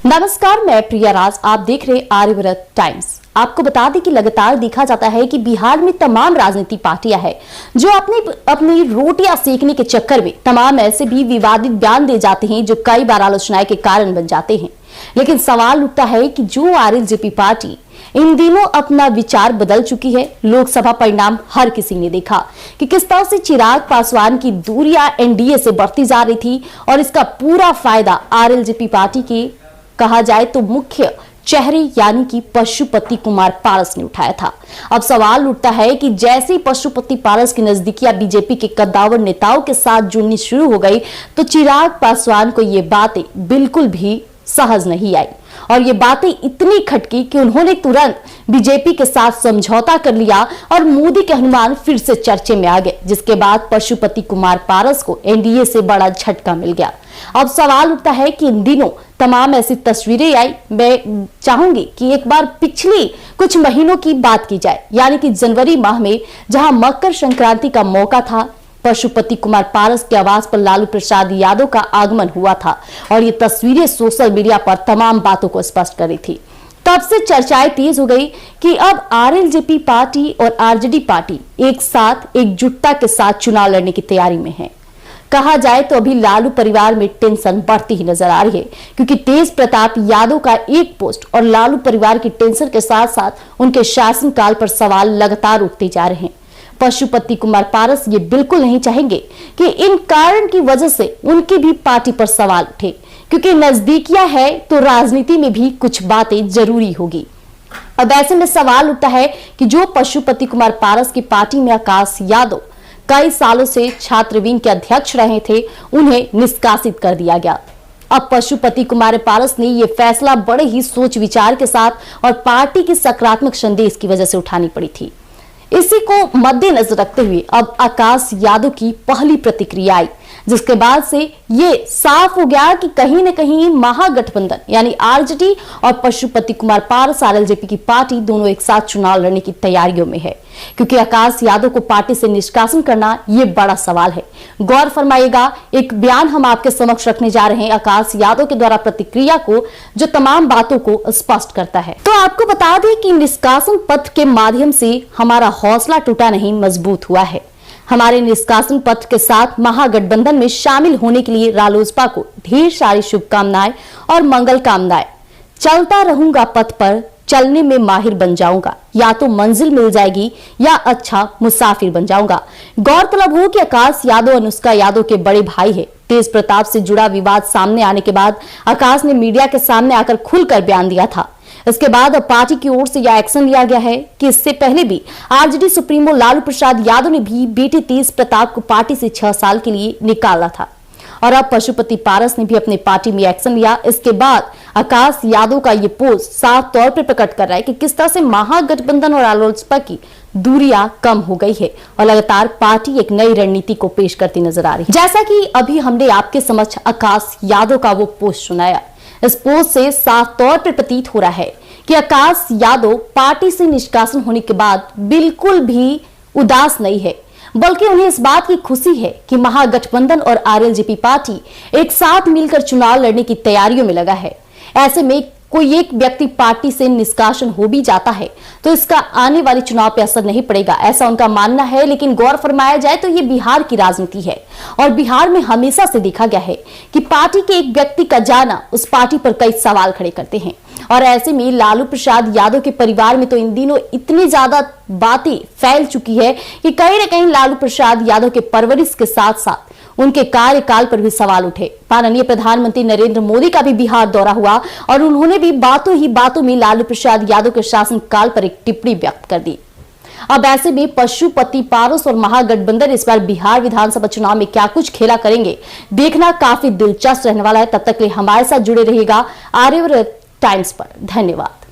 नमस्कार, मैं प्रिया राज। आप देख रहे आर्यव्रत टाइम्स। आपको बता दें कि लगातार देखा जाता है कि बिहार में तमाम राजनीतिक पार्टियां हैं जो अपनी रोटियां सेकने के चक्कर में तमाम ऐसे भी विवादित बयान दे जाते हैं जो कई बार आलोचनाएं के कारण बन जाते हैं। लेकिन सवाल उठता है कि जो आरएलजेपी पार्टी इन दिनों अपना विचार बदल चुकी है। लोकसभा परिणाम हर किसी ने देखा कि किस तरह से चिराग पासवान की दूरियां एनडीए से बढ़ती जा रही थी और इसका पूरा फायदा आरएलजेपी पार्टी के कहा जाए तो मुख्य चेहरे यानी कि पशुपति कुमार पारस ने उठाया था। अब सवाल उठता है कि जैसे ही पशुपति पारस की नजदीकियां बीजेपी के कद्दावर नेताओं के साथ जुड़नी शुरू हो गई तो चिराग पासवान को ये बातें बिल्कुल भी सहज नहीं आई और ये बातें इतनी खटकी कि उन्होंने तुरंत बीजेपी के साथ समझौता कर लिया और मोदी के हनुमान फिर से चर्चे में आ गए, जिसके बाद पशुपति कुमार पारस को एनडीए से बड़ा झटका मिल गया। अब सवाल उठता है कि इन दिनों तमाम ऐसी तस्वीरें आई। मैं चाहूंगी कि एक बार पिछली कुछ महीनों की बात की जाए, यानी कि जनवरी माह में जहां मकर संक्रांति का मौका था, पशुपति कुमार पारस के आवास पर लालू प्रसाद यादव का आगमन हुआ था और ये तस्वीरें सोशल मीडिया पर तमाम बातों को स्पष्ट कर रही थी। तब से चर्चाएं तेज हो गई कि अब आरएलजेपी पार्टी और आरजेडी पार्टी एक साथ एकजुटता के साथ चुनाव लड़ने की तैयारी में है। कहा जाए तो अभी लालू परिवार में टेंशन बढ़ती ही नजर आ रही है, क्योंकि तेज प्रताप यादव का एक पोस्ट और लालू परिवार की टेंशन के साथ साथ उनके शासनकाल पर सवाल लगातार उठते जा रहे हैं। पशुपति कुमार पारस ये बिल्कुल नहीं चाहेंगे कि इन कारण की वजह से उनकी भी पार्टी पर सवाल उठे, क्योंकि नजदीकियां है तो राजनीति में भी कुछ बातें जरूरी होगी। अब ऐसे में सवाल उठता है कि जो पशुपति कुमार पारस की पार्टी में आकाश यादव कई सालों से छात्र विंग के अध्यक्ष रहे थे, उन्हें निष्कासित कर दिया गया। अब पशुपति कुमार पारस ने यह फैसला बड़े ही सोच विचार के साथ और पार्टी की सकारात्मक संदेश की वजह से उठानी पड़ी थी। इसी को मद्देनजर रखते हुए अब आकाश यादव की पहली प्रतिक्रिया आई, जिसके बाद से ये साफ हो गया कि कहीं न कहीं महागठबंधन यानी आरजेडी और पशुपति कुमार पारस आरएलजेपी की पार्टी दोनों एक साथ चुनाव लड़ने की तैयारियों में है, क्योंकि आकाश यादव को पार्टी से निष्कासन करना ये बड़ा सवाल है। गौर फरमाइएगा, एक बयान हम आपके समक्ष रखने जा रहे हैं आकाश यादव के द्वारा प्रतिक्रिया को, जो तमाम बातों को स्पष्ट करता है। तो आपको बता दें कि निष्कासन पत्र के माध्यम से हमारा हौसला टूटा नहीं, मजबूत हुआ है। हमारे निष्कासन पत्र के साथ महागठबंधन में शामिल होने के लिए रालोसपा को ढेर सारी शुभकामनाएं और मंगल कामनाएं। चलता रहूंगा पथ पर, चलने में माहिर बन जाऊंगा, या तो मंजिल मिल जाएगी या अच्छा मुसाफिर बन जाऊंगा। गौरतलब हो कि आकाश यादव अनुष्का यादव के बड़े भाई है। तेज प्रताप से जुड़ा विवाद सामने आने के बाद आकाश ने मीडिया के सामने आकर खुलकर बयान दिया था। इसके बाद अब पार्टी की ओर से यह एक्शन लिया गया है कि इससे पहले भी आरजेडी सुप्रीमो लालू प्रसाद यादव ने भी बेटे तेज प्रताप को पार्टी से 6 साल के लिए निकाला था और अब पशुपति पारस ने भी अपने पार्टी में एक्शन लिया। इसके बाद आकाश यादव का ये पोस्ट साफ तौर पर प्रकट कर रहा है कि किस तरह से महागठबंधन और रालोसपा की दूरियां कम हो गई है और लगातार पार्टी एक नई रणनीति को पेश करती नजर आ रही है। जैसा कि अभी हमने आपके समक्ष आकाश यादव का वो पोस्ट सुनाया, इस पोस्ट से साफ तौर पर प्रतीत हो रहा है कि आकाश यादव पार्टी से निष्कासन होने के बाद बिल्कुल भी उदास नहीं है, बल्कि उन्हें इस बात की खुशी है कि महागठबंधन और आरएलजेपी पार्टी एक साथ मिलकर चुनाव लड़ने की तैयारियों में लगा है। ऐसे में कोई एक व्यक्ति पार्टी से निष्कासन हो भी जाता है तो इसका आने वाले चुनाव पर असर नहीं पड़ेगा, ऐसा उनका मानना है। लेकिन गौर फरमाया जाए तो ये बिहार की राजनीति है और बिहार में हमेशा से देखा गया है कि पार्टी के एक व्यक्ति का जाना उस पार्टी पर कई सवाल खड़े करते हैं। और ऐसे में लालू प्रसाद यादव के परिवार में तो इन दिनों इतनी ज्यादा बातें फैल चुकी है कि कहीं न कहीं लालू प्रसाद यादव के परवरिश के साथ साथ उनके कार्यकाल पर भी सवाल उठे। माननीय प्रधानमंत्री नरेंद्र मोदी का भी बिहार दौरा हुआ और उन्होंने भी बातों ही बातों में लालू प्रसाद यादव के शासनकाल पर एक टिप्पणी व्यक्त कर दी। अब ऐसे में पशुपति पारस और महागठबंधन इस बार बिहार विधानसभा चुनाव में क्या कुछ खेला करेंगे, देखना काफी दिलचस्प रहने वाला है। तब तक के लिए हमारे साथ जुड़े रहिएगा आर्यव्रत टाइम्स पर। धन्यवाद।